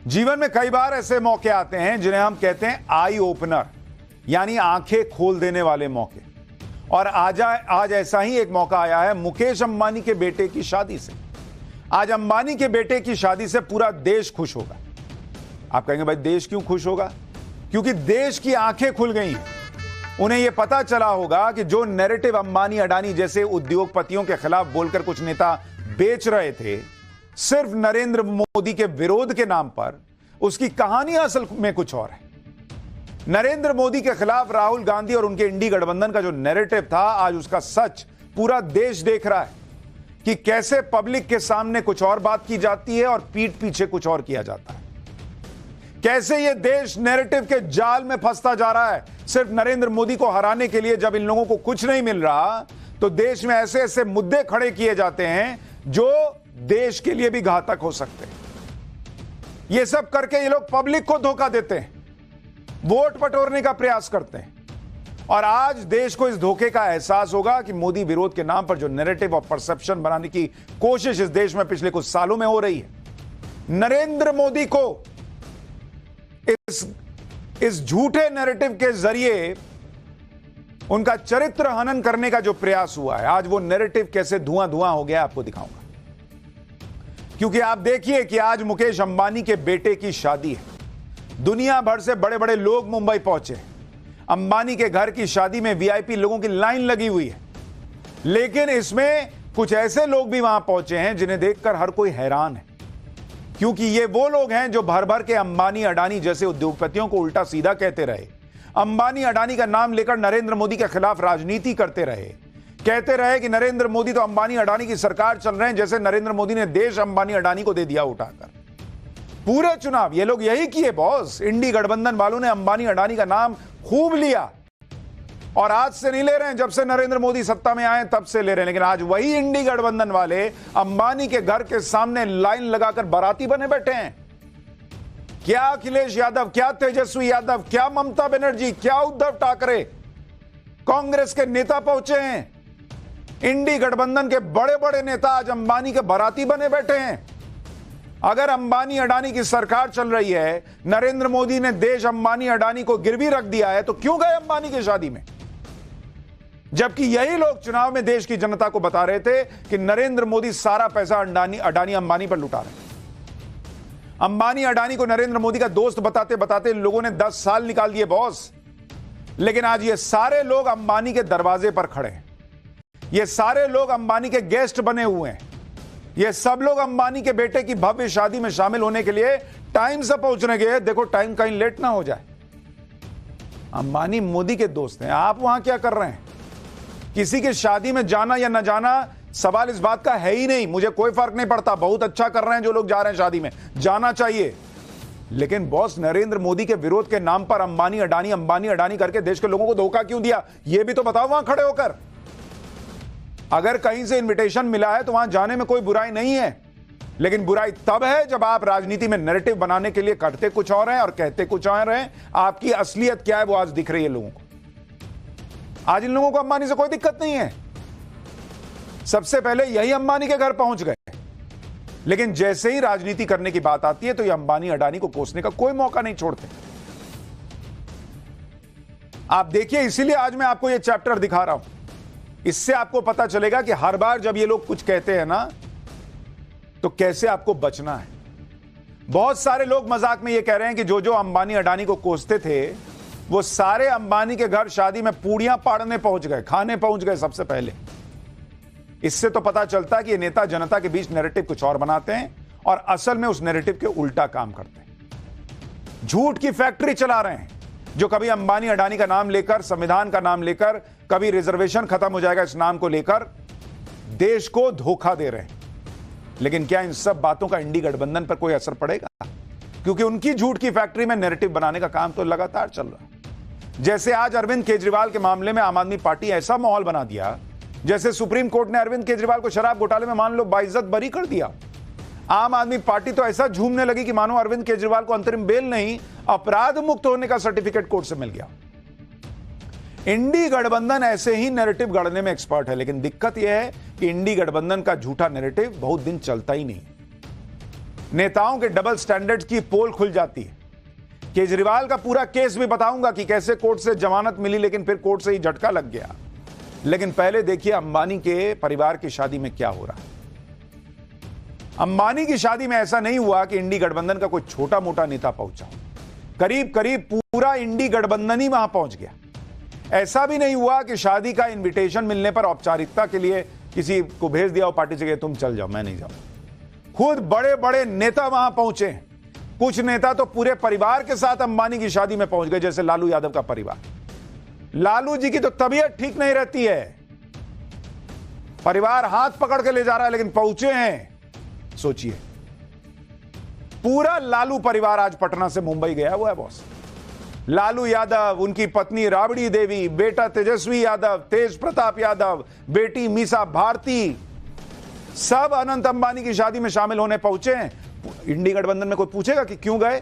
जीवन में कई बार ऐसे मौके आते हैं जिन्हें हम कहते हैं आई ओपनर, यानी आंखें खोल देने वाले मौके। और आज ऐसा ही एक मौका आया है मुकेश अंबानी के बेटे की शादी से। आज अंबानी के बेटे की शादी से पूरा देश खुश होगा। आप कहेंगे भाई देश क्यों खुश होगा? क्योंकि देश की आंखें खुल गई हैं। उन्हें यह पता चला होगा कि जो नैरेटिव अंबानी अडानी जैसे उद्योगपतियों के खिलाफ बोलकर कुछ नेता बेच रहे थे सिर्फ नरेंद्र मोदी के विरोध के नाम पर, उसकी कहानी असल में कुछ और है। नरेंद्र मोदी के खिलाफ राहुल गांधी और उनके इंडी गठबंधन का जो नैरेटिव था, आज उसका सच पूरा देश देख रहा है कि कैसे पब्लिक के सामने कुछ और बात की जाती है और पीठ पीछे कुछ और किया जाता है। कैसे यह देश नैरेटिव के जाल में फंसता जा रहा है सिर्फ नरेंद्र मोदी को हराने के लिए। जब इन लोगों को कुछ नहीं मिल रहा तो देश में ऐसे ऐसे मुद्दे खड़े किए जाते हैं जो देश के लिए भी घातक हो सकते हैं। यह सब करके ये लोग पब्लिक को धोखा देते हैं, वोट बटोरने का प्रयास करते हैं। और आज देश को इस धोखे का एहसास होगा कि मोदी विरोध के नाम पर जो नैरेटिव और परसेप्शन बनाने की कोशिश इस देश में पिछले कुछ सालों में हो रही है, नरेंद्र मोदी को इस झूठे नैरेटिव के जरिए उनका चरित्र हनन करने का जो प्रयास हुआ है, आज वो नैरेटिव कैसे धुआं धुआं हो गया आपको दिखाऊंगा। क्योंकि आप देखिए कि आज मुकेश अंबानी के बेटे की शादी है। दुनिया भर से बड़े बड़े लोग मुंबई पहुंचे। अंबानी के घर की शादी में वीआईपी लोगों की लाइन लगी हुई है। लेकिन इसमें कुछ ऐसे लोग भी वहां पहुंचे हैं जिन्हें देखकर हर कोई हैरान है, क्योंकि ये वो लोग हैं जो भर भर के अंबानी अडानी जैसे उद्योगपतियों को उल्टा सीधा कहते रहे, अंबानी अडानी का नाम लेकर नरेंद्र मोदी के खिलाफ राजनीति करते रहे, कहते रहे कि नरेंद्र मोदी तो अंबानी अडानी की सरकार चल रहे हैं, जैसे नरेंद्र मोदी ने देश अंबानी अडानी को दे दिया उठाकर। पूरे चुनाव ये लोग यही किए बॉस। इंडी गठबंधन वालों ने अंबानी अडानी का नाम खूब लिया और आज से नहीं ले रहे हैं, जब से नरेंद्र मोदी सत्ता में आए तब से ले रहे हैं। लेकिन आज वही इंडी गठबंधन वाले अंबानी के घर के सामने लाइन लगाकर बाराती बने बैठे हैं। क्या अखिलेश यादव, क्या तेजस्वी यादव, क्या ममता बनर्जी, क्या उद्धव ठाकरे, कांग्रेस के नेता पहुंचे हैं। इंडी गठबंधन के बड़े बड़े नेता आज अंबानी के बाराती बने बैठे हैं। अगर अंबानी अडानी की सरकार चल रही है, नरेंद्र मोदी ने देश अंबानी अडानी को गिरवी रख दिया है, तो क्यों गए अंबानी की शादी में? जबकि यही लोग चुनाव में देश की जनता को बता रहे थे कि नरेंद्र मोदी सारा पैसा अडानी अंबानी पर लुटा रहे हैं। अंबानी अडानी को नरेंद्र मोदी का दोस्त बताते बताते इन लोगों ने 10 साल निकाल दिए बॉस। लेकिन आज ये सारे लोग अंबानी के दरवाजे पर खड़े हैं। ये सारे लोग अंबानी के गेस्ट बने हुए हैं। ये सब लोग अंबानी के बेटे की भव्य शादी में शामिल होने के लिए टाइम से पहुंचने गए। देखो टाइम कहीं लेट ना हो जाए। अंबानी मोदी के दोस्त हैं, आप वहां क्या कर रहे हैं? किसी की शादी में जाना या न जाना सवाल इस बात का है ही नहीं। मुझे कोई फर्क नहीं पड़ता, बहुत अच्छा कर रहे हैं जो लोग जा रहे हैं शादी में, जाना चाहिए। लेकिन बॉस, नरेंद्र मोदी के विरोध के नाम पर अंबानी अडानी करके देश के लोगों को धोखा क्यों दिया, यह भी तो बताओ वहां खड़े होकर। अगर कहीं से इनविटेशन मिला है तो वहां जाने में कोई बुराई नहीं है, लेकिन बुराई तब है जब आप राजनीति में नैरेटिव बनाने के लिए करते कुछ और हैं और कहते कुछ और हैं। आपकी असलियत क्या है वो आज दिख रही है लोगों को। आज इन लोगों को अंबानी से कोई दिक्कत नहीं है। सबसे पहले यही अंबानी के घर पहुंच गए, लेकिन जैसे ही राजनीति करने की बात आती है तो ये अंबानी अडानी को कोसने का कोई मौका नहीं छोड़ते। आप देखिए, इसीलिए आज मैं आपको ये चैप्टर दिखा रहा हूं। इससे आपको पता चलेगा कि हर बार जब ये लोग कुछ कहते हैं ना, तो कैसे आपको बचना है। बहुत सारे लोग मजाक में ये कह रहे हैं कि जो जो अंबानी अडानी को कोसते थे वो सारे अंबानी के घर शादी में पूड़ियां पाड़ने पहुंच गए, खाने पहुंच गए सबसे पहले। इससे तो पता चलता है कि ये नेता जनता के बीच नैरेटिव कुछ और बनाते हैं और असल में उस नैरेटिव के उल्टा काम करते हैं। झूठ की फैक्ट्री चला रहे हैं, जो कभी अंबानी अडानी का नाम लेकर, संविधान का नाम लेकर, कभी रिजर्वेशन खत्म हो जाएगा इस नाम को लेकर देश को धोखा दे रहे हैं। लेकिन क्या इन सब बातों का इंडी गठबंधन पर कोई असर पड़ेगा? क्योंकि उनकी झूठ की फैक्ट्री में नैरेटिव बनाने का काम तो लगातार चल रहा है। जैसे आज अरविंद केजरीवाल के मामले में आम आदमी पार्टी ऐसा माहौल बना दिया जैसे सुप्रीम कोर्ट ने अरविंद केजरीवाल को शराब घोटाले में मान लो बाइज्जत बरी कर दिया। आम आदमी पार्टी तो ऐसा झूमने लगी कि मानो अरविंद केजरीवाल को अंतरिम बेल नहीं, अपराध मुक्त होने का सर्टिफिकेट कोर्ट से मिल गया। इंडी गठबंधन ऐसे ही नैरेटिव गढ़ने में एक्सपर्ट है, लेकिन दिक्कत यह है कि इंडी गठबंधन का झूठा नैरेटिव बहुत दिन चलता ही नहीं। नेताओं के डबल स्टैंडर्ड्स की पोल खुल जाती है। केजरीवाल का पूरा केस भी बताऊंगा कि कैसे कोर्ट से जमानत मिली लेकिन फिर कोर्ट से ही झटका लग गया। लेकिन पहले देखिए अंबानी के परिवार की शादी में क्या हो रहा है। अंबानी की शादी में ऐसा नहीं हुआ कि इंडी गठबंधन का कोई छोटा मोटा नेता पहुंचा, करीब करीब पूरा इंडी गठबंधन ही वहां पहुंच गया। ऐसा भी नहीं हुआ कि शादी का इनविटेशन मिलने पर औपचारिकता के लिए किसी को भेज दिया हो पार्टी से, तुम चल जाओ मैं नहीं जाऊं। खुद बड़े बड़े नेता वहां पहुंचे। कुछ नेता तो पूरे परिवार के साथ अंबानी की शादी में पहुंच गए, जैसे लालू यादव का परिवार। लालू जी की तो तबीयत ठीक नहीं रहती है, परिवार हाथ पकड़ के ले जा रहा है, लेकिन पहुंचे हैं। सोचिए, पूरा लालू परिवार आज पटना से मुंबई गया हुआ है बॉस। लालू यादव, उनकी पत्नी राबड़ी देवी, बेटा तेजस्वी यादव, तेज प्रताप यादव, बेटी मीसा भारती, सब अनंत अंबानी की शादी में शामिल होने पहुंचे हैं। इंडी गठबंधन में कोई पूछेगा कि क्यों गए?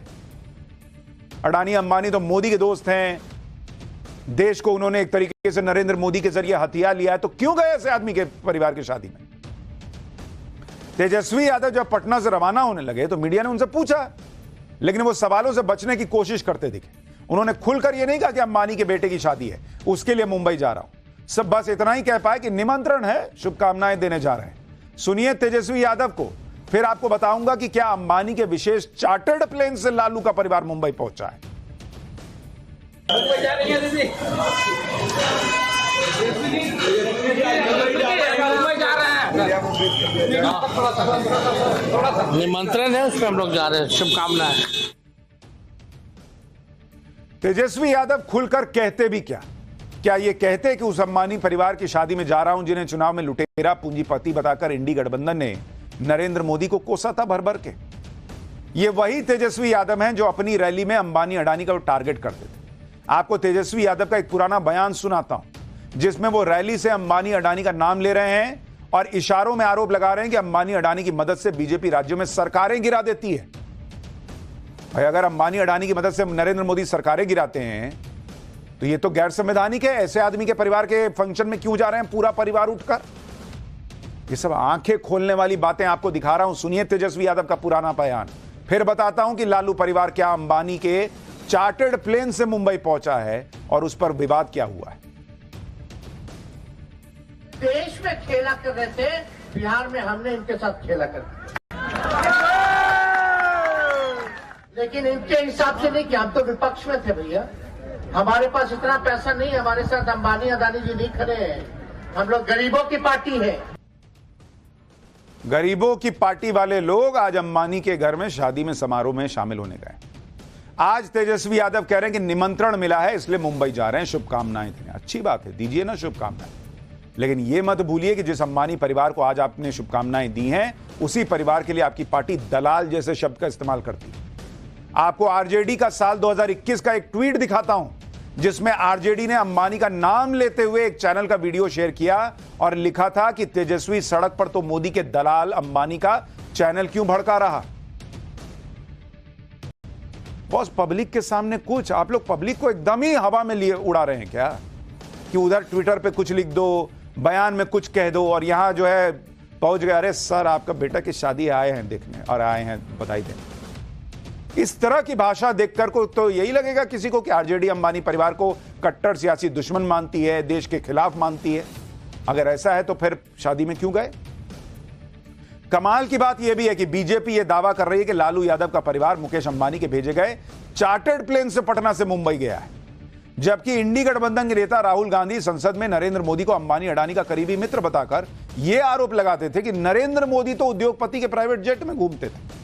अडानी अंबानी तो मोदी के दोस्त हैं, देश को उन्होंने एक तरीके से नरेंद्र मोदी के जरिए हथियार लिया है, तो क्यों गए ऐसे आदमी के परिवार की शादी में? तेजस्वी यादव जब पटना से रवाना होने लगे तो मीडिया ने उनसे पूछा, लेकिन वो सवालों से बचने की कोशिश करते दिखे। उन्होंने खुलकर यह नहीं कहा कि अंबानी के बेटे की शादी है, उसके लिए मुंबई जा रहा हूं। सब बस इतना ही कह पाए कि निमंत्रण है, शुभकामनाएं देने जा रहे हैं। सुनिए तेजस्वी यादव को, फिर आपको बताऊंगा कि क्या अंबानी के विशेष चार्टर्ड प्लेन से लालू का परिवार मुंबई पहुंचा है। मुंबई जा रही है दीदी, मुंबई जा रहे हैं, निमंत्रण है, उसमें हम लोग जा रहे हैं, शुभकामनाएं। तेजस्वी यादव खुलकर कहते भी क्या ये कहते कि उस अंबानी परिवार की शादी में जा रहा हूं जिन्हें चुनाव में लुटेरा पूंजीपति बताकर इंडी गठबंधन ने नरेंद्र मोदी को कोसा था भर भर के। ये वही तेजस्वी यादव हैं जो अपनी रैली में अंबानी अडानी का टारगेट करते थे। आपको तेजस्वी यादव का एक पुराना बयान सुनाता हूं, जिसमें वो रैली से अंबानी अडानी का नाम ले रहे हैं और इशारों में आरोप लगा रहे हैं कि अंबानी अडानी की मदद से बीजेपी राज्यों में सरकारें गिरा देती है। भाई, अगर अंबानी अडानी की मदद से नरेंद्र मोदी सरकारें गिराते हैं तो ये तो गैर संवैधानिक है। ऐसे आदमी के परिवार के फंक्शन में क्यों जा रहे हैं पूरा परिवार उठकर? ये सब आंखें खोलने वाली बातें आपको दिखा रहा हूं। सुनिए तेजस्वी यादव का पुराना बयान, फिर बताता हूं कि लालू परिवार क्या अंबानी के चार्टर्ड प्लेन से मुंबई पहुंचा है और उस पर विवाद क्या हुआ है। देश में खेला कर रहे थे, बिहार में हमने इनके साथ खेला कर दिया, लेकिन इनके हिसाब से नहीं कि हम तो विपक्ष में थे भैया। हमारे पास इतना पैसा नहीं, हमारे साथ अंबानी अदानी जी नहीं खड़े हैं। हम लोग गरीबों की पार्टी है। गरीबों की पार्टी वाले लोग आज अंबानी के घर में शादी में समारोह में शामिल होने गए। आज तेजस्वी यादव कह रहे हैं कि निमंत्रण मिला है इसलिए मुंबई जा रहे हैं, शुभकामनाएं दें। अच्छी बात है, दीजिए ना शुभकामनाएं, लेकिन यह मत भूलिए कि जिस अंबानी परिवार को आज आपने शुभकामनाएं दी हैं, उसी परिवार के लिए आपकी पार्टी दलाल जैसे शब्द का इस्तेमाल करती है। आपको आरजेडी का साल 2021 का एक ट्वीट दिखाता हूं, जिसमें आरजेडी ने अंबानी का नाम लेते हुए एक चैनल का वीडियो शेयर किया और लिखा था कि तेजस्वी सड़क पर तो मोदी के दलाल अंबानी का चैनल क्यों भड़का रहा। बॉस, पब्लिक के सामने कुछ, आप लोग पब्लिक को एकदम ही हवा में लिए उड़ा रहे हैं क्या? कि उधर ट्विटर पे कुछ लिख दो, बयान में कुछ कह दो और यहां जो है पहुंच गए, अरे सर आपका बेटा की शादी आए हैं देखने और आए हैं बधाई देने। इस तरह की भाषा देखकर को तो यही लगेगा किसी को कि आरजेडी अंबानी परिवार को कट्टर सियासी दुश्मन मानती है, देश के खिलाफ मानती है। अगर ऐसा है तो फिर शादी में क्यों गए? कमाल की बात यह भी है कि बीजेपी यह दावा कर रही है कि लालू यादव का परिवार मुकेश अंबानी के भेजे गए चार्टर्ड प्लेन से पटना से मुंबई गया है, जबकि इंडी गठबंधन के नेता राहुल गांधी संसद में नरेंद्र मोदी को अंबानी अडानी का करीबी मित्र बताकर यह आरोप लगाते थे कि नरेंद्र मोदी तो उद्योगपति के प्राइवेट जेट में घूमते थे।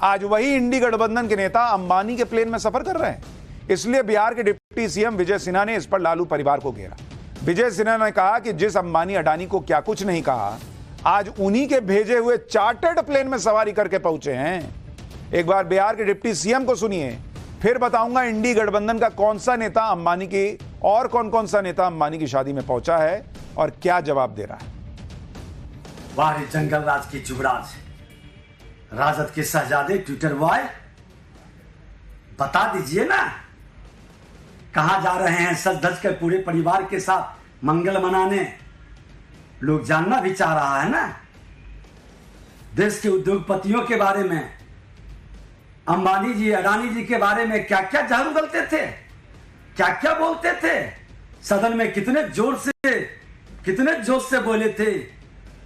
आज वही इंडी गठबंधन के नेता अंबानी के प्लेन में सफर कर रहे हैं। इसलिए बिहार के डिप्टी सीएम विजय सिन्हा ने इस पर लालू परिवार को घेरा। विजय सिन्हा ने कहा कि जिस अंबानी अडानी को क्या कुछ नहीं कहा, आज उन्हीं के भेजे हुए चार्टर्ड प्लेन में सवारी करके पहुंचे हैं। एक बार बिहार के डिप्टी सीएम को सुनिए, फिर बताऊंगा इंडी गठबंधन का कौन सा नेता अंबानी की और कौन कौन सा नेता अंबानी की शादी में पहुंचा है और क्या जवाब दे रहा है। वाह जंगल राज की जुबराज, राजद के शहजादे ट्विटर बॉय, बता दीजिए ना कहां जा रहे हैं सज धज कर पूरे परिवार के साथ मंगल मनाने? लोग जानना भी चाह रहा है ना। देश के उद्योगपतियों के बारे में अंबानी जी, अडानी जी के बारे में क्या क्या झाड़ू उगलते थे, क्या क्या बोलते थे। सदन में कितने जोश से बोले थे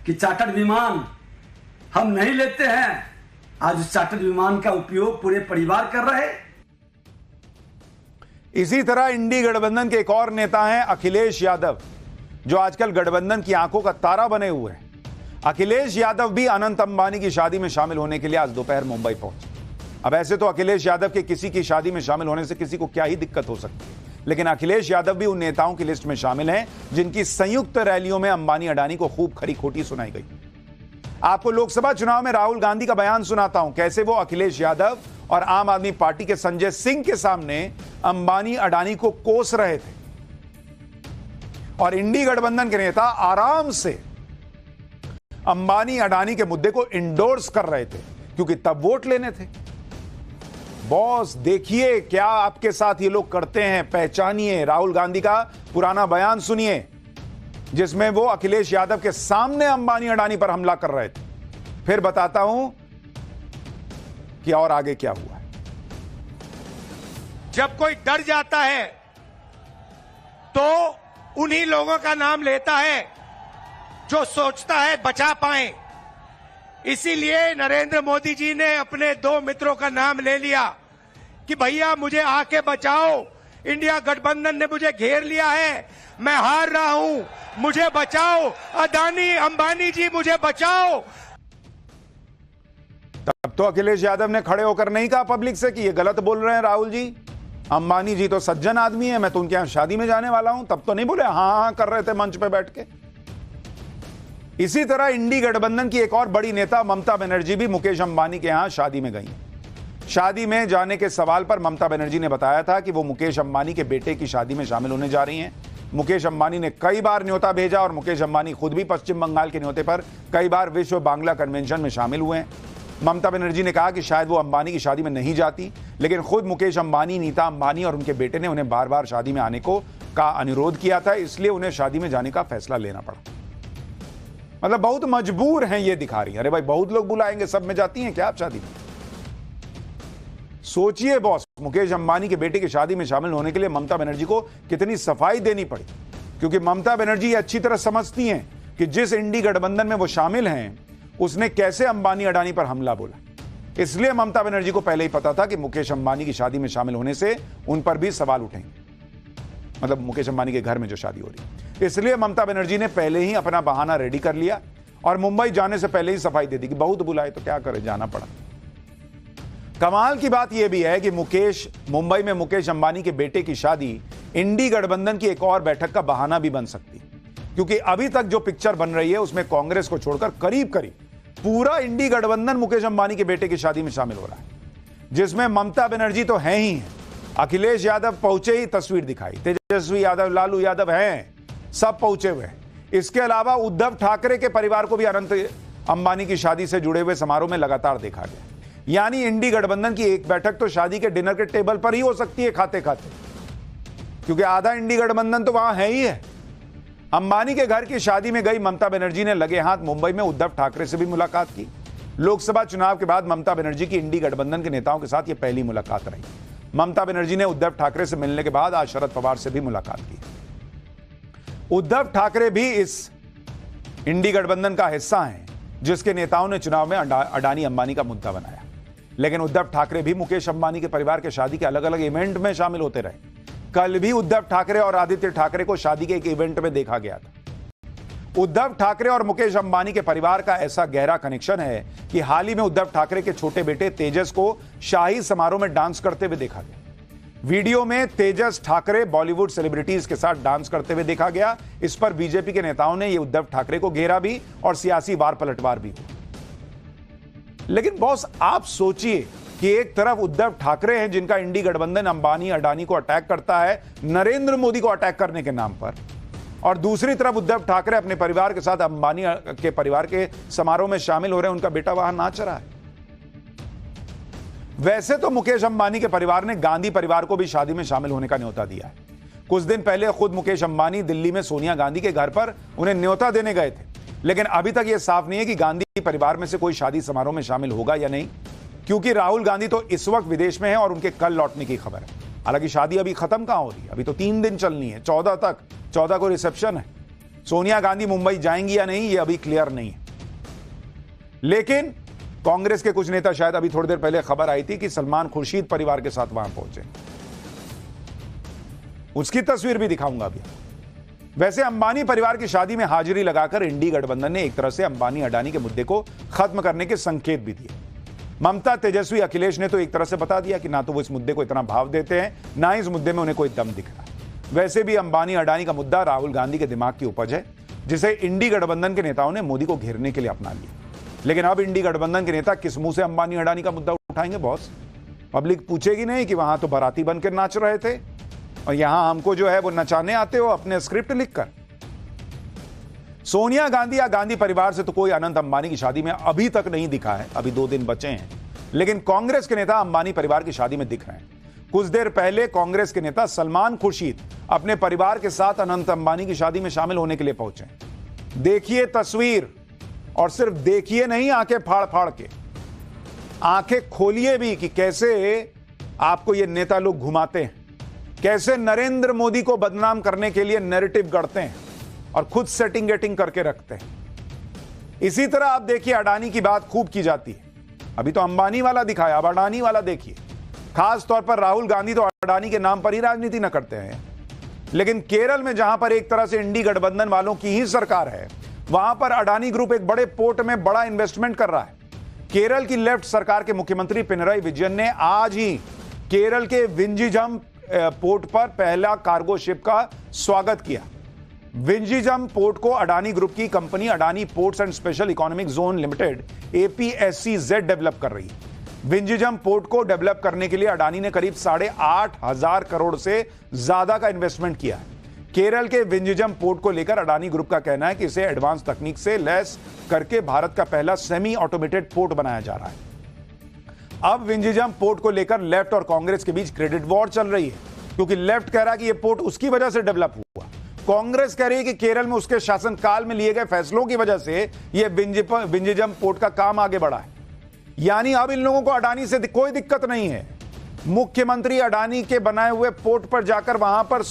कि चार्टर्ड विमान हम नहीं लेते हैं। आज उस चार्टर्ड विमान का उपयोग पूरे परिवार कर रहे। इसी तरह इंडी गठबंधन के एक और नेता हैं अखिलेश यादव, जो आजकल गठबंधन की आंखों का तारा बने हुए हैं। अखिलेश यादव भी अनंत अंबानी की शादी में शामिल होने के लिए आज दोपहर मुंबई पहुंचे। अब ऐसे तो अखिलेश यादव के किसी की शादी में शामिल होने से किसी को क्या ही दिक्कत हो सकती है, लेकिन अखिलेश यादव भी उन नेताओं की लिस्ट में शामिल हैं जिनकी संयुक्त रैलियों में अंबानी अडानी को खूब खरी खोटी सुनाई गई। आपको लोकसभा चुनाव में राहुल गांधी का बयान सुनाता हूं, कैसे वो अखिलेश यादव और आम आदमी पार्टी के संजय सिंह के सामने अंबानी अडानी को कोस रहे थे और इंडी गठबंधन के नेता आराम से अंबानी अडानी के मुद्दे को इंडोर्स कर रहे थे, क्योंकि तब वोट लेने थे। बॉस देखिए क्या आपके साथ ये लोग करते हैं, पहचानिए। राहुल गांधी का पुराना बयान सुनिए जिसमें वो अखिलेश यादव के सामने अंबानी अडानी पर हमला कर रहे थे। फिर बताता हूं कि और आगे क्या हुआ है। जब कोई डर जाता है तो उन्हीं लोगों का नाम लेता है जो सोचता है बचा पाए। इसीलिए नरेंद्र मोदी जी ने अपने 2 मित्रों का नाम ले लिया कि भैया मुझे आके बचाओ, इंडिया गठबंधन ने मुझे घेर लिया है, मैं हार रहा हूं, मुझे बचाओ, अडानी अंबानी जी मुझे बचाओ। तब तो अखिलेश यादव ने खड़े होकर नहीं कहा पब्लिक से कि ये गलत बोल रहे हैं राहुल जी, अंबानी जी तो सज्जन आदमी है, मैं तो उनके यहां शादी में जाने वाला हूं। तब तो नहीं बोले, हाँ कर रहे थे मंच पे बैठ के। इसी तरह इंडी गठबंधन की एक और बड़ी नेता ममता बनर्जी भी मुकेश अंबानी के यहां शादी में गई। शादी में जाने के सवाल पर ममता बनर्जी ने बताया था कि वो मुकेश अंबानी के बेटे की शादी में शामिल होने जा रही हैं। मुकेश अंबानी ने कई बार न्योता भेजा और मुकेश अंबानी खुद भी पश्चिम बंगाल के न्योते पर कई बार विश्व बांग्ला कन्वेंशन में शामिल हुए हैं। ममता बनर्जी ने कहा कि शायद वो अंबानी की शादी में नहीं जाती, लेकिन खुद मुकेश अंबानी, नीता अंबानी और उनके बेटे ने उन्हें बार बार शादी में आने का अनुरोध किया था, इसलिए उन्हें शादी में जाने का फैसला लेना पड़ा। मतलब बहुत मजबूर हैं ये दिखा रही है। अरे भाई बहुत लोग बुलाएंगे, सब में जाती हैं क्या आप शादी में? सोचिए बॉस, मुकेश अंबानी के बेटे की शादी में शामिल होने के लिए ममता बनर्जी को कितनी सफाई देनी पड़ी, क्योंकि ममता बनर्जी अच्छी तरह समझती हैं कि जिस इंडी गठबंधन में वो शामिल हैं उसने कैसे अंबानी अडानी पर हमला बोला। इसलिए ममता बनर्जी को पहले ही पता था कि मुकेश अंबानी की शादी में शामिल होने से उन पर भी सवाल उठेंगे, मतलब मुकेश अंबानी के घर में जो शादी हो रही है। इसलिए ममता बनर्जी ने पहले ही अपना बहाना रेडी कर लिया और मुंबई जाने से पहले ही सफाई दे दी कि बहुत बुलाए तो क्या करे, जाना पड़ा। कमाल की बात यह भी है कि मुंबई में मुकेश अंबानी के बेटे की शादी इंडी गठबंधन की एक और बैठक का बहाना भी बन सकती है, क्योंकि अभी तक जो पिक्चर बन रही है उसमें कांग्रेस को छोड़कर करीब करीब पूरा इंडी गठबंधन मुकेश अंबानी के बेटे की शादी में शामिल हो रहा है, जिसमें ममता बनर्जी तो है ही है, अखिलेश यादव पहुंचे ही तस्वीर दिखाई, तेजस्वी यादव, लालू यादव हैं, सब पहुंचे हुए हैं। इसके अलावा उद्धव ठाकरे के परिवार को भी अनंत अंबानी की शादी से जुड़े हुए समारोह में लगातार देखा गया। यानी इंडी गठबंधन की एक बैठक तो शादी के डिनर के टेबल पर ही हो सकती है खाते खाते, क्योंकि आधा इंडी गठबंधन तो वहां है ही है। अंबानी के घर की शादी में गई ममता बनर्जी ने लगे हाथ मुंबई में उद्धव ठाकरे से भी मुलाकात की। लोकसभा चुनाव के बाद ममता बनर्जी की इंडी गठबंधन के नेताओं के साथ यह पहली मुलाकात रही। ममता बनर्जी ने उद्धव ठाकरे से मिलने के बाद आज शरद पवार से भी मुलाकात की। उद्धव ठाकरे भी इस इंडी गठबंधन का हिस्सा हैं, जिसके नेताओं ने चुनाव में अडानी अंबानी का मुद्दा बनाया। लेकिन उद्धव ठाकरे भी मुकेश अंबानी के परिवार के शादी के अलग अलग इवेंट में शामिल होते रहे। कल भी उद्धव ठाकरे और आदित्य ठाकरे को शादी के एक इवेंट में देखा गया था। उद्धव ठाकरे और मुकेश अंबानी के परिवार का ऐसा गहरा कनेक्शन है कि हाल ही में उद्धव ठाकरे के छोटे बेटे तेजस को शाही समारोह में डांस करते हुए देखा गया। वीडियो में तेजस ठाकरे बॉलीवुड सेलिब्रिटीज के साथ डांस करते हुए देखा गया। इस पर बीजेपी के नेताओं ने यह उद्धव ठाकरे को घेरा भी और सियासी वार पलटवार भी हुआ। लेकिन बॉस आप सोचिए कि एक तरफ उद्धव ठाकरे हैं जिनका इंडी गठबंधन अंबानी अडानी को अटैक करता है नरेंद्र मोदी को अटैक करने के नाम पर, और दूसरी तरफ उद्धव ठाकरे अपने परिवार के साथ अंबानी के परिवार के समारोह में शामिल हो रहे हैं, उनका बेटा वहां नाच रहा है। वैसे तो मुकेश अंबानी के परिवार ने गांधी परिवार को भी शादी में शामिल होने का न्योता दिया है। कुछ दिन पहले खुद मुकेश अंबानी दिल्ली में सोनिया गांधी के घर पर उन्हें न्योता देने गए थे, लेकिन अभी तक यह साफ नहीं है कि गांधी परिवार में से कोई शादी समारोह में शामिल होगा या नहीं। क्योंकि राहुल गांधी तो इस वक्त विदेश में है और उनके कल लौटने की खबर है। हालांकि शादी अभी खत्म कहां हो रही है, अभी तो 3 दिन चलनी है, 14 तक, 14 को रिसेप्शन है। सोनिया गांधी मुंबई जाएंगी या नहीं, ये अभी क्लियर नहीं है। लेकिन कांग्रेस के कुछ नेता, शायद अभी थोड़ी देर पहले खबर आई थी कि सलमान खुर्शीद परिवार के साथ वहां पहुंचे, उसकी तस्वीर भी दिखाऊंगा अभी। वैसे अंबानी परिवार की शादी में हाजिरी लगाकर इंडी गठबंधन ने एक तरह से अंबानी अडानी के मुद्दे को खत्म करने के संकेत भी दिए। ममता, तेजस्वी, अखिलेश ने तो एक तरह से बता दिया कि ना तो वो इस मुद्दे को इतना भाव देते हैं, ना इस मुद्दे में उन्हें कोई दम दिख रहा है। वैसे भी अंबानी अडानी का मुद्दा राहुल गांधी के दिमाग की उपज है, जिसे इंडी गठबंधन के नेताओं ने मोदी को घेरने के लिए अपना लिया। लेकिन अब इंडी गठबंधन के नेता किस मुंह से अंबानी अडानी का मुद्दा उठाएंगे बॉस? पब्लिक पूछेगी नहीं कि वहां तो बाराती बन के नाच रहे थे और यहां हमको जो है वो नचाने आते हो अपने स्क्रिप्ट लिखकर। सोनिया गांधी या गांधी परिवार से तो कोई अनंत अंबानी की शादी में अभी तक नहीं दिखा है, अभी 2 दिन बचे हैं। लेकिन कांग्रेस के नेता अंबानी परिवार की शादी में दिख रहे हैं। कुछ देर पहले कांग्रेस के नेता सलमान खुर्शीद अपने परिवार के साथ अनंत अंबानी की शादी में शामिल होने के लिए पहुंचे। देखिए तस्वीर, और सिर्फ देखिए नहीं, आंखें फाड़ फाड़ के, आंखें खोलिए भी कि कैसे आपको ये नेता लोग घुमाते हैं, कैसे नरेंद्र मोदी को बदनाम करने के लिए नैरेटिव गढ़ते हैं और खुद सेटिंग गेटिंग करके रखते हैं। इसी तरह आप देखिए, अडानी की बात खूब की जाती है। अभी तो अंबानी वाला दिखाया, अब अडानी वाला देखिए। खास तौर पर राहुल गांधी तो अडानी के नाम पर ही राजनीति न करते हैं, लेकिन केरल में जहां पर एक तरह से इंडी गठबंधन वालों की ही सरकार है, वहां पर अडानी ग्रुप एक बड़े पोर्ट में बड़ा इन्वेस्टमेंट कर रहा है। केरल की लेफ्ट सरकार के मुख्यमंत्री पिनराई विजयन ने आज ही केरल के विंझीजम पोर्ट पर पहला कार्गो शिप का स्वागत किया। विंझीजम पोर्ट को अडानी ग्रुप की company Adani ports and special economic zone limited APSEZ develop कर रही है। विंझीजम पोर्ट को डेवलप करने के लिए अडानी ने करीब 8,500 करोड़ से ज्यादा का इन्वेस्टमेंट किया है। केरल के विंझीजम पोर्ट को लेकर अडानी ग्रुप का कहना है कि इसे एडवांस तकनीक से लैस करके भारत का पहला सेमी ऑटोमेटेड पोर्ट बनाया जा रहा है। अब विंझीजम पोर्ट को लेकर लेफ्ट और कांग्रेस के बीच क्रेडिट वॉर चल रही है, क्योंकि लेफ्ट कह रहा है कि यह पोर्ट उसकी वजह से डेवलप हुआ, कांग्रेस कह रही है कि केरल में उसके शासनकाल में लिए गए फैसलों की वजह से यह विंझीजम पोर्ट का काम आगे बढ़ा है। यानी अब इन लोगों को अडानी से कोई दिक्कत नहीं है। मुख्यमंत्री अडानी के बनाए हुए पोर्ट पर जाकर वहां पर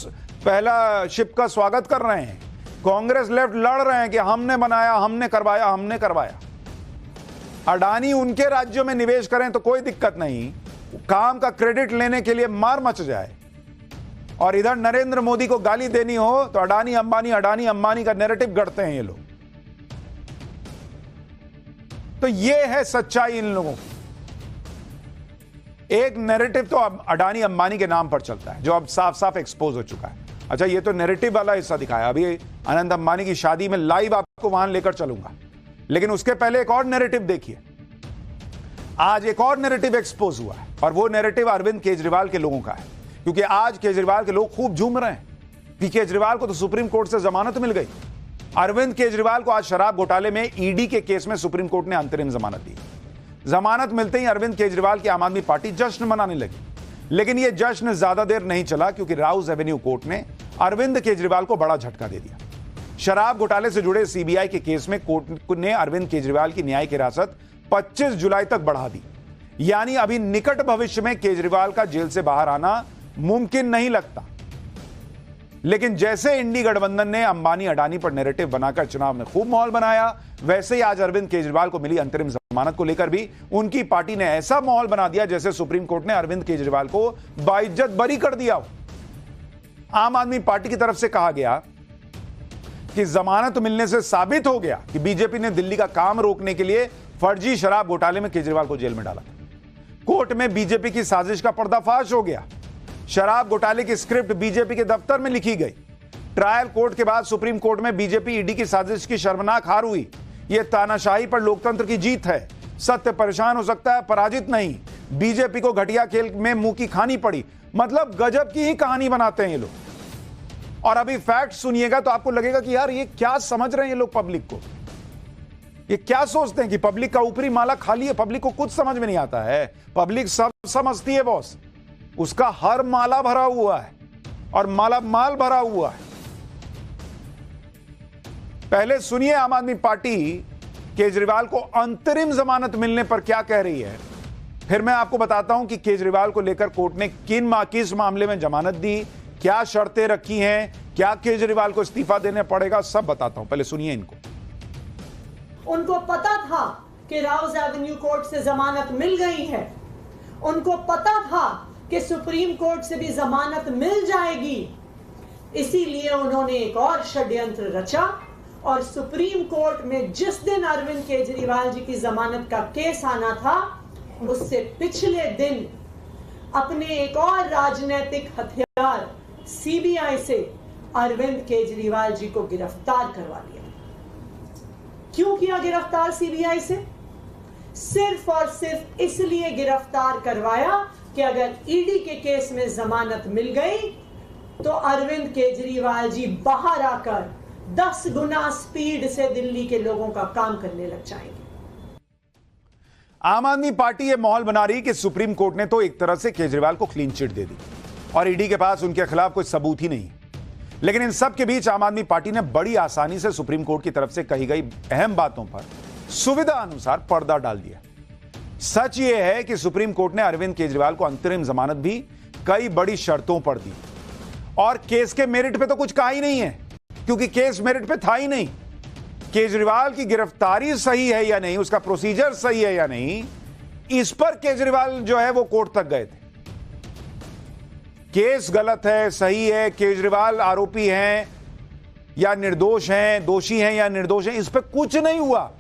पहला शिप का स्वागत कर रहे हैं। कांग्रेस लेफ्ट लड़ रहे हैं कि हमने बनाया, हमने करवाया, हमने करवाया। अडानी उनके राज्यों में निवेश करें तो कोई दिक्कत नहीं, काम का क्रेडिट लेने के लिए मार मच जाए, और इधर नरेंद्र मोदी को गाली देनी हो तो अडानी अंबानी का नैरेटिव गढ़ते हैं ये लोग। तो ये है सच्चाई इन लोगों की। एक नैरेटिव तो अब अडानी अंबानी के नाम पर चलता है, जो अब साफ साफ एक्सपोज हो चुका है। अच्छा, ये तो नैरेटिव वाला हिस्सा दिखाया। अभी अनंत अंबानी की शादी में लाइव आपको वहां लेकर चलूंगा, लेकिन उसके पहले एक और नैरेटिव देखिए। आज एक और नैरेटिव एक्सपोज हुआ है, और वो नैरेटिव अरविंद केजरीवाल के लोगों का है। क्योंकि आज केजरीवाल के लोग खूब झूम रहे हैं कि केजरीवाल को तो सुप्रीम कोर्ट से जमानत मिल गई। अरविंद केजरीवाल को आज शराब घोटाले में ईडी के केस में सुप्रीम कोर्ट ने अंतरिम जमानत दी। जमानत मिलते ही अरविंद केजरीवाल की आम आदमी पार्टी जश्न मनाने लगी, लेकिन यह जश्न ज्यादा देर नहीं चला, क्योंकि राउज एवेन्यू कोर्ट ने अरविंद केजरीवाल को बड़ा झटका दे दिया। शराब घोटाले से जुड़े सीबीआई के केस में कोर्ट ने अरविंद केजरीवाल की न्यायिक हिरासत 25 जुलाई तक बढ़ा दी। यानी अभी निकट भविष्य में केजरीवाल का जेल से बाहर आना मुमकिन नहीं लगता। लेकिन जैसे इंडी गठबंधन ने अंबानी अडानी पर नैरेटिव बनाकर चुनाव में खूब माहौल बनाया, वैसे ही आज अरविंद केजरीवाल को मिली अंतरिम जमानत को लेकर भी उनकी पार्टी ने ऐसा माहौल बना दिया जैसे सुप्रीम कोर्ट ने अरविंद केजरीवाल को बाइज्जत बरी कर दिया हो। आम आदमी पार्टी की तरफ से कहा गया कि जमानत मिलने से साबित हो गया कि बीजेपी ने दिल्ली का काम रोकने के लिए फर्जी शराब घोटाले में केजरीवाल को जेल में डाला था। कोर्ट में बीजेपी की साजिश का पर्दाफाश हो गया। शराब घोटाले की स्क्रिप्ट बीजेपी के दफ्तर में लिखी गई। ट्रायल कोर्ट के बाद सुप्रीम कोर्ट में बीजेपी ईडी की साजिश की शर्मनाक हार हुई। यह तानाशाही पर लोकतंत्र की जीत है। सत्य परेशान हो सकता है, पराजित नहीं। बीजेपी को घटिया खेल में मुंह की खानी पड़ी। मतलब गजब की ही कहानी बनाते हैं ये लोग। और अभी फैक्ट सुनिएगा तो आपको लगेगा कि यार ये क्या समझ रहे हैं ये लोग पब्लिक को। ये क्या सोचते हैं कि पब्लिक का ऊपरी माला खाली है, पब्लिक को कुछ समझ में नहीं आता है। पब्लिक सब समझती है बॉस, उसका हर माला भरा हुआ है और माला माल भरा हुआ है। पहले सुनिए आम आदमी पार्टी केजरीवाल को अंतरिम जमानत मिलने पर क्या कह रही है। फिर मैं आपको बताता हूं कि केजरीवाल को लेकर कोर्ट ने किस मामले में जमानत दी, क्या शर्तें रखी हैं, क्या केजरीवाल को इस्तीफा देना पड़ेगा, सब बताता हूं। पहले सुनिए इनको। उनको पता था कि राउज एवेन्यू कोर्ट से जमानत मिल गई है, उनको पता था कि सुप्रीम कोर्ट से भी जमानत मिल जाएगी, इसीलिए उन्होंने एक और षड्यंत्र रचा और सुप्रीम कोर्ट में जिस दिन अरविंद केजरीवाल जी की जमानत का केस आना था उससे पिछले दिन अपने एक और राजनीतिक हथियार सीबीआई से अरविंद केजरीवाल जी को गिरफ्तार करवा लिया। क्यों किया गिरफ्तार सीबीआई से? सिर्फ और सिर्फ इसलिए गिरफ्तार करवाया कि अगर ईडी के केस में जमानत मिल गई तो अरविंद केजरीवाल जी बाहर आकर 10 गुना स्पीड से दिल्ली के लोगों का काम करने लग जाएंगे। आम आदमी पार्टी यह माहौल बना रही कि सुप्रीम कोर्ट ने तो एक तरह से केजरीवाल को क्लीन चिट दे दी और ईडी के पास उनके खिलाफ कोई सबूत ही नहीं है। लेकिन इन सब के बीच आम आदमी पार्टी ने बड़ी आसानी से सुप्रीम कोर्ट की तरफ से कही गई अहम बातों पर सुविधा अनुसार पर्दा डाल दिया। सच यह है कि सुप्रीम कोर्ट ने अरविंद केजरीवाल को अंतरिम जमानत भी कई बड़ी शर्तों पर दी और केस के मेरिट पे तो कुछ कहा ही नहीं है, क्योंकि केस मेरिट पे था ही नहीं। केजरीवाल की गिरफ्तारी सही है या नहीं, उसका प्रोसीजर सही है या नहीं, इस पर केजरीवाल जो है वो कोर्ट तक गए थे। केस गलत है, सही है, केजरीवाल आरोपी हैं या निर्दोष हैं, दोषी हैं या निर्दोष हैं, इस पर कुछ नहीं हुआ।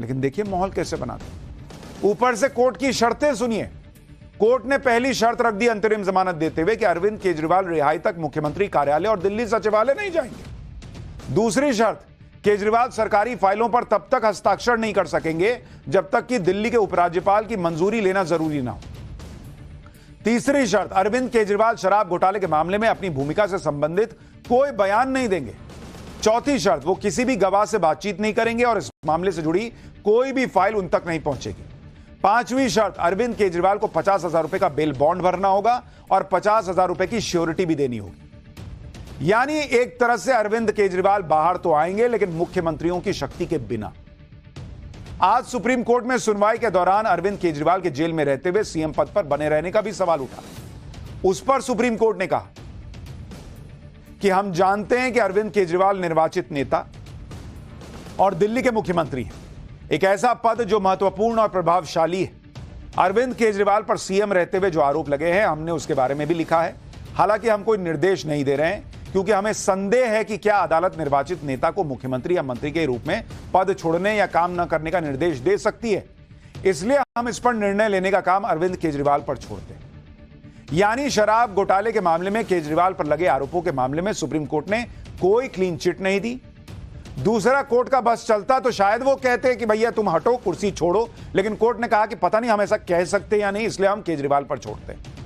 लेकिन देखिए माहौल कैसे बनाते। ऊपर से कोर्ट की शर्तें सुनिए। कोर्ट ने पहली शर्त रख दी अंतरिम जमानत देते हुए कि अरविंद केजरीवाल रिहाई तक मुख्यमंत्री कार्यालय और दिल्ली सचिवालय नहीं जाएंगे। दूसरी शर्त, केजरीवाल सरकारी फाइलों पर तब तक हस्ताक्षर नहीं कर सकेंगे जब तक कि दिल्ली के उपराज्यपाल की मंजूरी लेना जरूरी ना हो। तीसरी शर्त, अरविंद केजरीवाल शराब घोटाले के मामले में अपनी भूमिका से संबंधित कोई बयान नहीं देंगे। चौथी शर्त, वो किसी भी गवाह से बातचीत नहीं करेंगे और इस मामले से जुड़ी कोई भी फाइल उन तक नहीं पहुंचेगी। पांचवी शर्त, अरविंद केजरीवाल को 50,000 रुपए का बेल बॉन्ड भरना होगा और 50,000 रुपए की श्योरिटी भी देनी होगी। यानी एक तरह से अरविंद केजरीवाल बाहर तो आएंगे लेकिन मुख्यमंत्रियों की शक्ति के बिना। आज सुप्रीम कोर्ट में सुनवाई के दौरान अरविंद केजरीवाल के जेल में रहते हुए सीएम पद पर बने रहने का भी सवाल उठा। उस पर सुप्रीम कोर्ट ने कहा कि हम जानते हैं कि अरविंद केजरीवाल निर्वाचित नेता और दिल्ली के मुख्यमंत्री हैं, एक ऐसा पद जो महत्वपूर्ण और प्रभावशाली है। अरविंद केजरीवाल पर सीएम रहते हुए जो आरोप लगे हैं, हमने उसके बारे में भी लिखा है। हालांकि हम कोई निर्देश नहीं दे रहे हैं क्योंकि हमें संदेह है कि क्या अदालत निर्वाचित नेता को मुख्यमंत्री या मंत्री के रूप में पद छोड़ने या काम न करने का निर्देश दे सकती है। इसलिए हम इस पर निर्णय लेने का काम अरविंद केजरीवाल पर छोड़ते हैं। यानी शराब घोटाले के मामले में केजरीवाल पर लगे आरोपों के मामले में सुप्रीम कोर्ट ने कोई क्लीन चिट नहीं दी। दूसरा कोर्ट का बस चलता तो शायद वो कहते कि भैया तुम हटो, कुर्सी छोड़ो, लेकिन कोर्ट ने कहा कि पता नहीं हम ऐसा कह सकते या नहीं, इसलिए हम केजरीवाल पर छोड़ते हैं।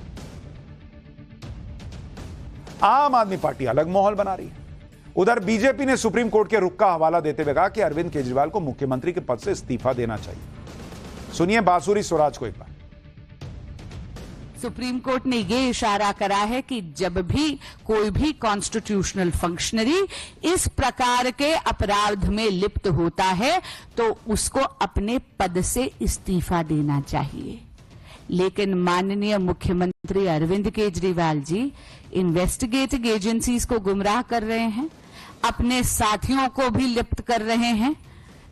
आम आदमी पार्टी अलग माहौल बना रही है। उधर बीजेपी ने सुप्रीम कोर्ट के रुख का हवाला देते हुए कहा कि अरविंद केजरीवाल को मुख्यमंत्री के पद से इस्तीफा देना चाहिए। सुनिए बांसुरी स्वराज को एक बार। सुप्रीम कोर्ट ने ये इशारा करा है कि जब भी कोई भी कॉन्स्टिट्यूशनल फंक्शनरी इस प्रकार के अपराध में लिप्त होता है तो उसको अपने पद से इस्तीफा देना चाहिए। लेकिन माननीय मुख्यमंत्री अरविंद केजरीवाल जी इन्वेस्टिगेटिंग एजेंसीज को गुमराह कर रहे हैं, अपने साथियों को भी लिप्त कर रहे हैं।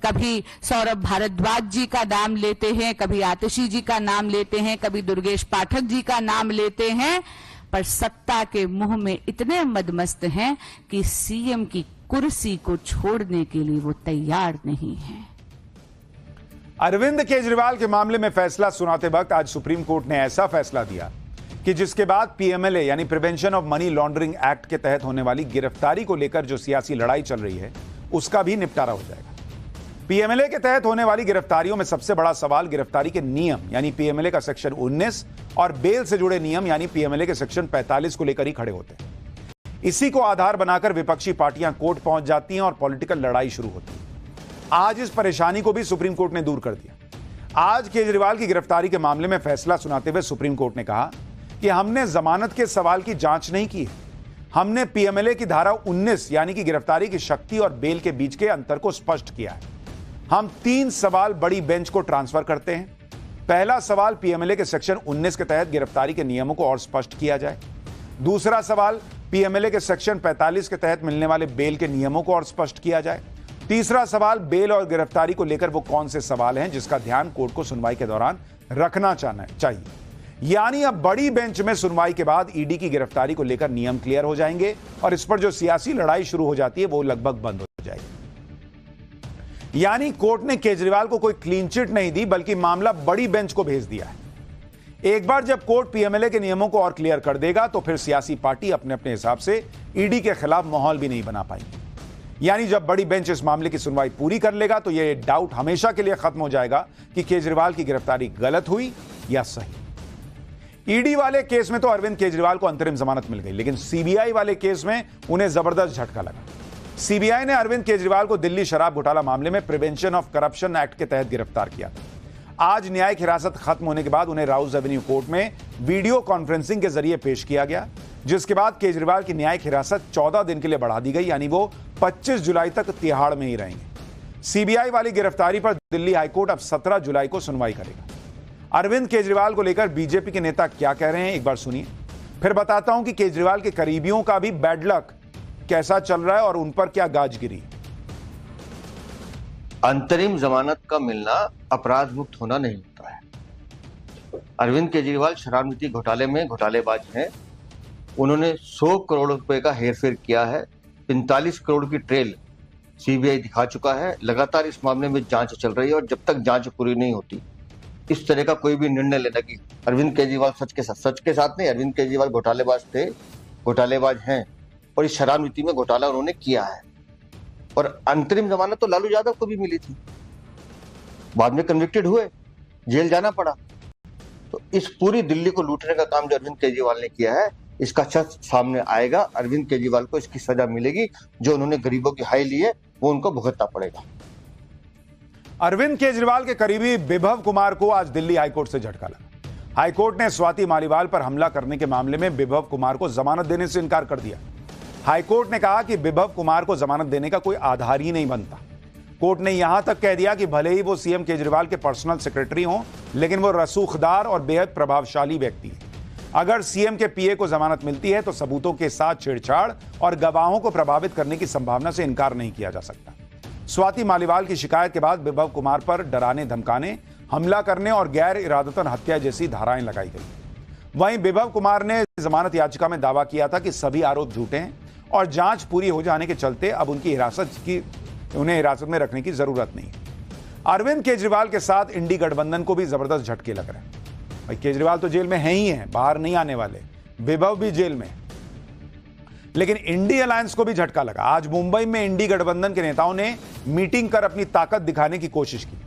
कभी सौरभ भारद्वाज जी का नाम लेते हैं, कभी आतिशी जी का नाम लेते हैं, कभी दुर्गेश पाठक जी का नाम लेते हैं, पर सत्ता के मुंह में इतने मदमस्त हैं कि सीएम की कुर्सी को छोड़ने के लिए वो तैयार नहीं है। अरविंद केजरीवाल के मामले में फैसला सुनाते वक्त आज सुप्रीम कोर्ट ने ऐसा फैसला दिया कि जिसके बाद पीएमएलए यानी prevention of money laundering act के तहत होने वाली गिरफ्तारी को लेकर जो सियासी लड़ाई चल रही है उसका भी निपटारा हो जाएगा। पीएमएलए के तहत होने वाली गिरफ्तारियों में सबसे बड़ा सवाल गिरफ्तारी के नियम यानी पीएमएलए का सेक्शन 19 और बेल से जुड़े नियम यानी पीएमएलए के सेक्शन 45 को लेकर ही खड़े होते हैं। इसी को आधार बनाकर विपक्षी पार्टियां कोर्ट पहुंच जाती हैं और पॉलिटिकल लड़ाई शुरू होती है। आज इस परेशानी को भी सुप्रीम कोर्ट ने दूर कर दिया। आज केजरीवाल की गिरफ्तारी के मामले में फैसला सुनाते हुए सुप्रीम कोर्ट ने कहा कि हमने जमानत के सवाल की जांच नहीं की है, हमने पीएमएलए की धारा 19 यानी कि गिरफ्तारी की शक्ति और बेल के बीच के अंतर को स्पष्ट किया है। हम 3 सवाल बड़ी बेंच को ट्रांसफर करते हैं। पहला सवाल, पीएमएलए के सेक्शन 19 के तहत गिरफ्तारी के नियमों को और स्पष्ट किया जाए। दूसरा सवाल, पीएमएलए के सेक्शन 45 के तहत मिलने वाले बेल के नियमों को और स्पष्ट किया जाए। तीसरा सवाल, बेल और गिरफ्तारी को लेकर वो कौन से सवाल हैं जिसका ध्यान कोर्ट को सुनवाई के दौरान रखना चाहिए। यानी अब बड़ी बेंच में सुनवाई के बाद ईडी की गिरफ्तारी को लेकर नियम क्लियर हो जाएंगे और इस पर जो सियासी लड़ाई शुरू हो जाती है वो लगभग बंद हो जाएगी। यानी कोर्ट ने केजरीवाल को कोई क्लीन चिट नहीं दी, बल्कि मामला बड़ी बेंच को भेज दिया है। एक बार जब कोर्ट पीएमएलए के नियमों को और क्लियर कर देगा तो फिर सियासी पार्टी अपने अपने हिसाब से ईडी के खिलाफ माहौल भी नहीं बना पाएंगे। यानी जब बड़ी बेंच इस मामले की सुनवाई पूरी कर लेगा तो यह डाउट हमेशा के लिए खत्म हो जाएगा कि केजरीवाल की गिरफ्तारी गलत हुई या सही। ईडी वाले केस में तो अरविंद केजरीवाल को अंतरिम जमानत मिल गई, लेकिन सीबीआई वाले केस में उन्हें जबरदस्त झटका लगा। सीबीआई ने अरविंद केजरीवाल को दिल्ली शराब घोटाला मामले में प्रिवेंशन ऑफ करप्शन एक्ट के तहत गिरफ्तार किया था। आज न्यायिक हिरासत खत्म होने के बाद उन्हें राउज एवेन्यू कोर्ट में वीडियो कॉन्फ्रेंसिंग के जरिए पेश किया गया, जिसके बाद केजरीवाल की न्यायिक हिरासत 14 दिन के लिए बढ़ा दी गई, यानी वो 25 जुलाई तक तिहाड़ में ही रहेंगे। सीबीआई वाली गिरफ्तारी पर दिल्ली हाईकोर्ट अब 17 जुलाई को सुनवाई करेगा। अरविंद केजरीवाल को लेकर बीजेपी के नेता क्या कह रहे हैं, एक बार सुनिए, फिर बताता हूं कि केजरीवाल के करीबियों का भी बैड लक कैसा चल रहा है और उन पर क्या गाजगिरी। अंतरिम जमानत का मिलना अपराध मुक्त होना नहीं होता है। अरविंद केजरीवाल शराब नीति घोटाले में घोटालेबाज हैं। उन्होंने 100 करोड़ रुपए का हेरफेर किया है। 45 करोड़ की ट्रेल सीबीआई दिखा चुका है। लगातार इस मामले में जांच चल रही है और जब तक जांच पूरी नहीं होती इस तरह का कोई भी निर्णय लेना कि अरविंद केजरीवाल सच के साथ नहीं, अरविंद केजरीवाल घोटालेबाज थे, घोटालेबाज हैं और इस शराब नीति में घोटाला उन्होंने किया है। और अंतरिम जमानत तो लालू यादव को भी मिली थी, बाद में कन्विक्टेड हुए, जेल जाना पड़ा। तो इस पूरी दिल्ली को लूटने का काम जो अरविंद केजरीवाल ने किया है, इसका सच सामने आएगा। अरविंद केजरीवाल को इसकी सजा मिलेगी। जो उन्होंने गरीबों की हाई ली है वो उनको भुगतना पड़ेगा। अरविंद केजरीवाल के करीबी विभव कुमार को आज दिल्ली हाईकोर्ट से झटका लगा। हाईकोर्ट ने स्वाति मालीवाल पर हमला करने के मामले में विभव कुमार को जमानत देने से इनकार कर दिया। हाईकोर्ट ने कहा कि विभव कुमार को जमानत देने का कोई आधार ही नहीं बनता। कोर्ट ने यहां तक कह दिया कि भले ही वो सीएम केजरीवाल के पर्सनल सेक्रेटरी हों, लेकिन वो रसूखदार और बेहद प्रभावशाली व्यक्ति है। अगर सीएम के पीए को जमानत मिलती है तो सबूतों के साथ छेड़छाड़ और गवाहों को प्रभावित करने की संभावना से इनकार नहीं किया जा सकता। स्वाति मालीवाल की शिकायत के बाद विभव कुमार पर डराने धमकाने, हमला करने और गैर इरादतन हत्या जैसी धाराएं लगाई गई। वहीं विभव कुमार ने जमानत याचिका में दावा किया था कि सभी आरोप झूठे हैं और जांच पूरी हो जाने के चलते अब उन्हें हिरासत में रखने की जरूरत नहीं। अरविंद केजरीवाल के साथ इंडी गठबंधन को भी जबरदस्त झटके लग रहे हैं। भाई केजरीवाल तो जेल में है ही हैं, बाहर नहीं आने वाले, विभव भी जेल में, लेकिन इंडी अलायंस को भी झटका लगा। आज मुंबई में इंडी गठबंधन के नेताओं ने मीटिंग कर अपनी ताकत दिखाने की कोशिश की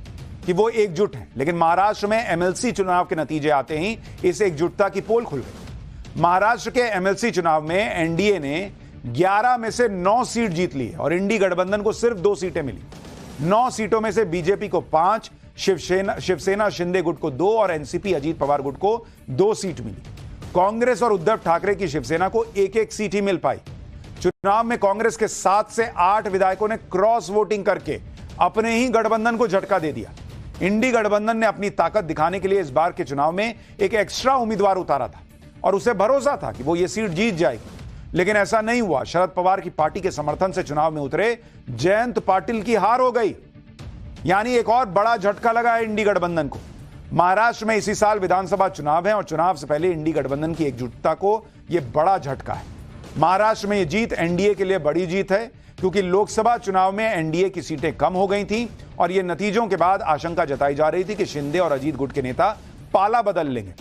कि वो एकजुट हैं, लेकिन महाराष्ट्र में एमएलसी चुनाव के नतीजे आते ही इस एकजुटता की पोल खुल गई। महाराष्ट्र के एमएलसी चुनाव में एनडीए ने 11 में से 9 सीट जीत ली और इंडी गठबंधन को सिर्फ 2 सीटें मिली। 9 सीटों में से बीजेपी को 5, शिवसेना शिंदे गुट को 2 और एनसीपी अजीत पवार गुट को 2 सीट मिली। कांग्रेस और उद्धव ठाकरे की शिवसेना को 1-1 सीट ही मिल पाई। चुनाव में कांग्रेस के 7 से 8 विधायकों ने क्रॉस वोटिंग करके अपने ही गठबंधन को झटका दे दिया। इंडी गठबंधन ने अपनी ताकत दिखाने के लिए इस बार के चुनाव में एक एक्स्ट्रा उम्मीदवार उतारा था और उसे भरोसा था कि वो ये सीट जीत जाएगी, लेकिन ऐसा नहीं हुआ। शरद पवार की पार्टी के समर्थन से चुनाव में उतरे जयंत पाटिल की हार हो गई। यानी एक और बड़ा झटका लगा है इंडी गठबंधन को। महाराष्ट्र में इसी साल विधानसभा चुनाव है और चुनाव से पहले इंडी गठबंधन की एकजुटता को यह बड़ा झटका है। महाराष्ट्र में यह जीत एनडीए के लिए बड़ी जीत है, क्योंकि लोकसभा चुनाव में एनडीए की सीटें कम हो गई थीं और ये नतीजों के बाद आशंका जताई जा रही थी कि शिंदे और अजीत गुट के नेता पाला बदल लेंगे।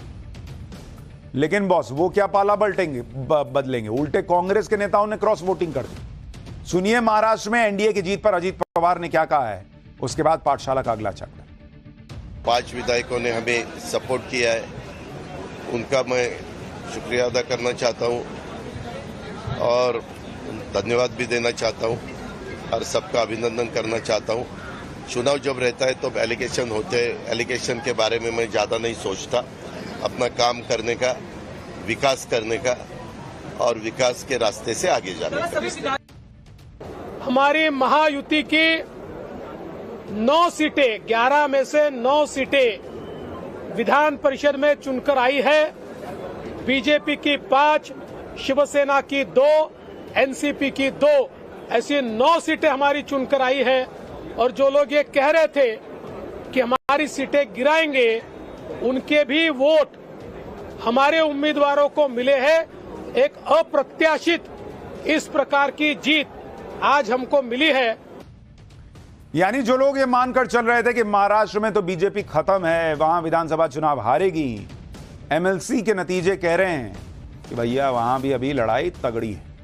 लेकिन बॉस, वो क्या पाला बदलेंगे, उल्टे कांग्रेस के नेताओं ने क्रॉस वोटिंग कर दी। सुनिए महाराष्ट्र में एनडीए की जीत पर अजीत पवार ने क्या कहा है, उसके बाद पाठशाला का अगला चैप्टर। 5 विधायकों ने हमें सपोर्ट किया है, उनका मैं शुक्रिया अदा करना चाहता हूं और धन्यवाद भी देना चाहता हूं और सबका अभिनंदन करना चाहता हूं। चुनाव जब रहता है तो एलिगेशन होते हैं, एलिगेशन के बारे में मैं ज़्यादा नहीं सोचता। अपना काम करने का, विकास करने का और विकास के रास्ते से आगे जाने का। हमारी महायुति की 9 सीटें, 11 में से 9 सीटें विधान परिषद में चुनकर आई है। बीजेपी की 5, शिवसेना की 2, एनसीपी की 2, ऐसी 9 सीटें हमारी चुनकर आई है। और जो लोग ये कह रहे थे कि हमारी सीटें गिराएंगे, उनके भी वोट हमारे उम्मीदवारों को मिले हैं। एक अप्रत्याशित इस प्रकार की जीत आज हमको मिली है। यानी जो लोग ये मानकर चल रहे थे कि महाराष्ट्र में तो बीजेपी खत्म है, वहां विधानसभा चुनाव हारेगी, एमएलसी के नतीजे कह रहे हैं कि भैया वहां भी अभी लड़ाई तगड़ी है।